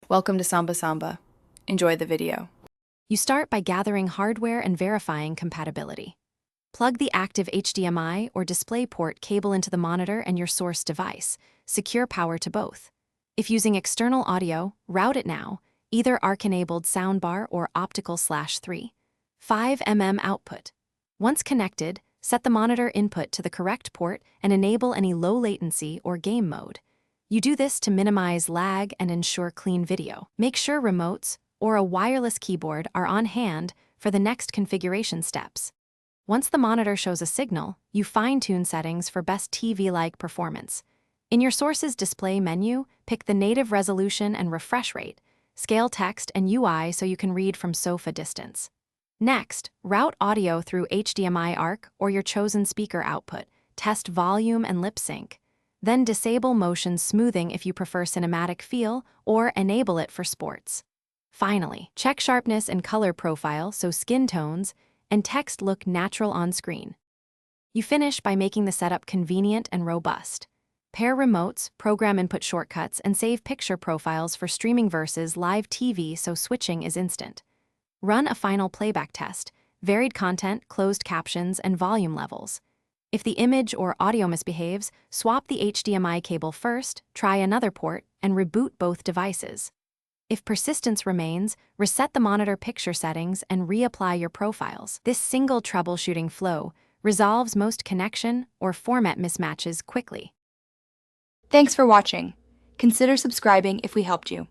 Welcome to Samba Samba. Enjoy the video. You start by gathering hardware and verifying compatibility. Plug the active HDMI or DisplayPort cable into the monitor and your source device. Secure power to both. If using external audio, route it now, either ARC-enabled soundbar or optical/3. 5mm output. Once connected, set the monitor input to the correct port and enable any low latency or game mode. You do this to minimize lag and ensure clean video. Make sure remotes or a wireless keyboard are on hand for the next configuration steps. Once the monitor shows a signal, you fine-tune settings for best TV-like performance. In your source's display menu, pick the native resolution and refresh rate, scale text and UI so you can read from sofa distance. Next, route audio through HDMI ARC or your chosen speaker output. Test volume and lip sync. Then disable motion smoothing if you prefer cinematic feel or enable it for sports. Finally, check sharpness and color profile so skin tones and text look natural on screen. You finish by making the setup convenient and robust. Pair remotes, program input shortcuts, and save picture profiles for streaming versus live TV so switching is instant. Run a final playback test, varied content, closed captions, and volume levels. If the image or audio misbehaves, swap the HDMI cable first, try another port, and reboot both devices. If persistence remains, reset the monitor picture settings and reapply your profiles. This single troubleshooting flow resolves most connection or format mismatches quickly. Thanks for watching. Consider subscribing if we helped you.